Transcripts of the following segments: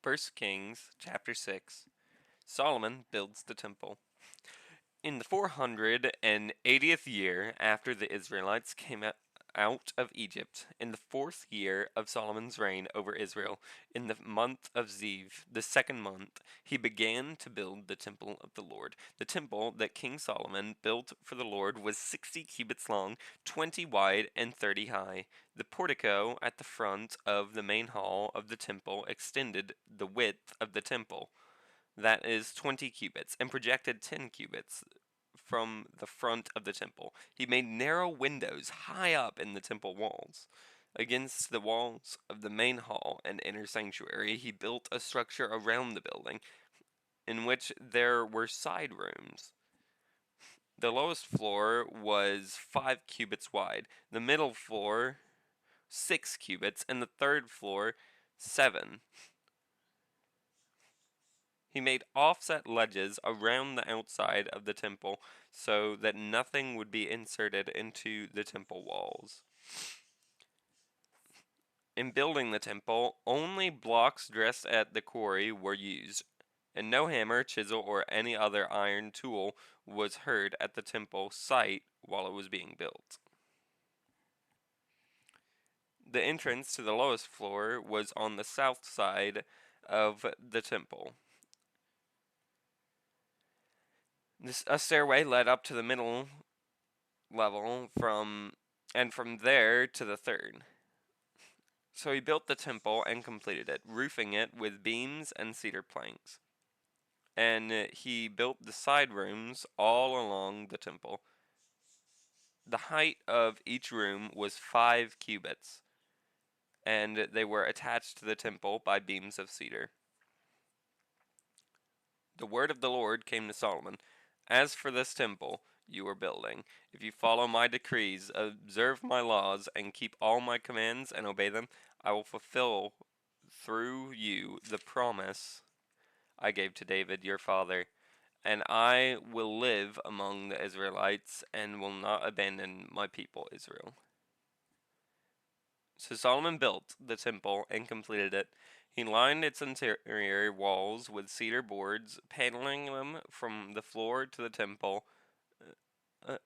First Kings chapter 6. Solomon builds the temple. In the 480th year after the Israelites came out of Egypt, in the fourth year of Solomon's reign over Israel, in the month of Ziv, the second month, he began to build the temple of the Lord. The temple that King Solomon built for the Lord was 60 cubits long, 20 wide, and 30 high. The portico at the front of the main hall of the temple extended the width of the temple, that is 20 cubits, and projected 10 cubits from the front of the temple. He made narrow windows high up in the temple walls. Against the walls of the main hall and inner sanctuary, he built a structure around the building, in which there were side rooms. The lowest floor was 5 cubits wide, the middle floor 6 cubits, and the third floor 7. He made offset ledges around the outside of the temple so that nothing would be inserted into the temple walls. In building the temple, only blocks dressed at the quarry were used, and no hammer, chisel, or any other iron tool was heard at the temple site while it was being built. The entrance to the lowest floor was on the south side of the temple. A stairway led up to the middle level from there to the third. So he built the temple and completed it, roofing it with beams and cedar planks. And he built the side rooms all along the temple. The height of each room was 5 cubits, and they were attached to the temple by beams of cedar. The word of the Lord came to Solomon, "As for this temple you are building, if you follow my decrees, observe my laws, and keep all my commands and obey them, I will fulfill through you the promise I gave to David your father, and I will live among the Israelites and will not abandon my people Israel." So Solomon built the temple and completed it. He lined its interior walls with cedar boards, paneling them from the floor to the temple,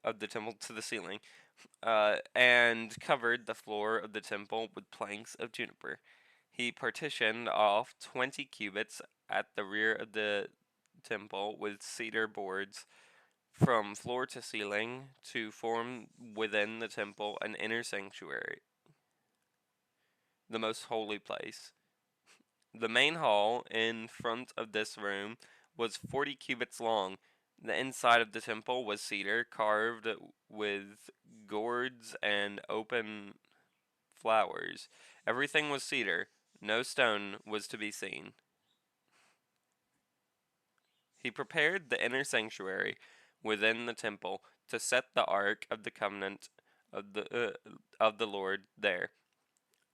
of the temple to the ceiling, and covered the floor of the temple with planks of juniper. He partitioned off 20 cubits at the rear of the temple with cedar boards from floor to ceiling to form within the temple an inner sanctuary, the most holy place. The main hall in front of this room was 40 cubits long. The inside of the temple was cedar, carved with gourds and open flowers. Everything was cedar. No stone was to be seen. He prepared the inner sanctuary within the temple to set the ark of the covenant of the Lord there.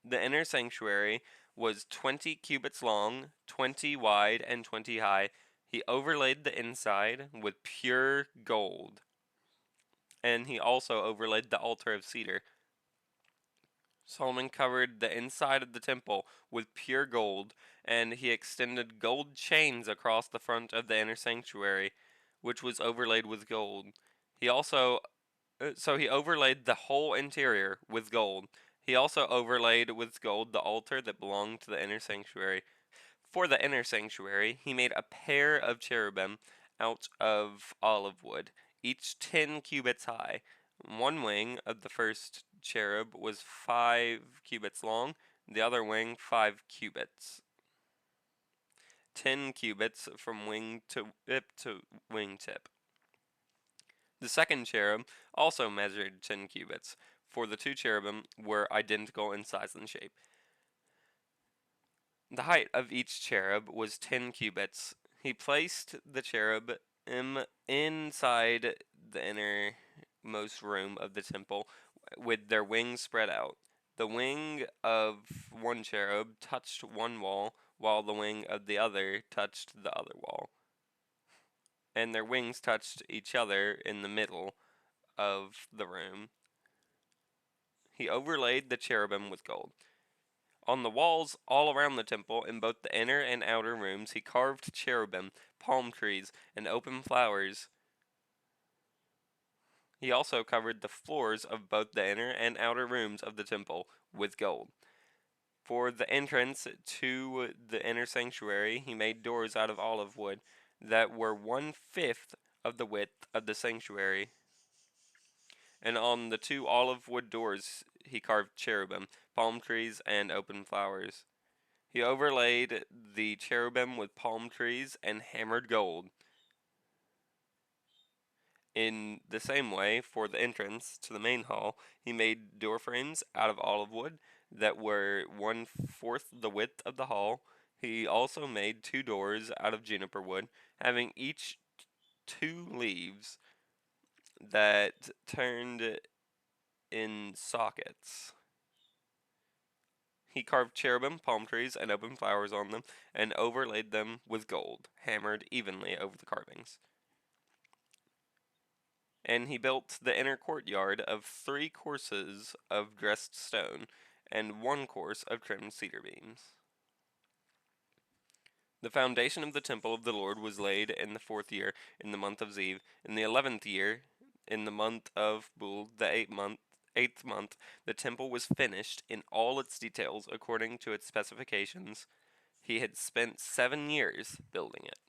The inner sanctuary was 20 cubits long, 20 wide, and 20 high. He overlaid the inside with pure gold, and he also overlaid the altar of cedar. Solomon covered the inside of the temple with pure gold, and he extended gold chains across the front of the inner sanctuary, which was overlaid with gold. He also he overlaid the whole interior with gold. He also overlaid with gold the altar that belonged to the inner sanctuary. For the inner sanctuary, he made a pair of cherubim out of olive wood, each 10 cubits high. One wing of the first cherub was 5 cubits long, the other wing 5 cubits. 10 cubits from wing to wing tip. The second cherub also measured 10 cubits, for the two cherubim were identical in size and shape. The height of each cherub was 10 cubits. He placed the cherub inside the innermost room of the temple with their wings spread out. The wing of one cherub touched one wall, while the wing of the other touched the other wall. And their wings touched each other in the middle of the room. He overlaid the cherubim with gold. On the walls all around the temple, in both the inner and outer rooms, he carved cherubim, palm trees, and open flowers. He also covered the floors of both the inner and outer rooms of the temple with gold. For the entrance to the inner sanctuary, he made doors out of olive wood that were 1/5 of the width of the sanctuary. And on the 2 olive wood doors he carved cherubim, palm trees, and open flowers. He overlaid the cherubim with palm trees and hammered gold. In the same way, for the entrance to the main hall, he made door frames out of olive wood that were 1/4 the width of the hall. He also made 2 doors out of juniper wood, having each 2 leaves that turned in sockets. He carved cherubim, palm trees, and open flowers on them, and overlaid them with gold, hammered evenly over the carvings. And he built the inner courtyard of 3 courses of dressed stone, and 1 course of trimmed cedar beams. The foundation of the temple of the Lord was laid in the 4th year, in the month of Ziv. In the 11th year, in the month of Bul, the 8th month, the temple was finished in all its details according to its specifications. He had spent 7 years building it.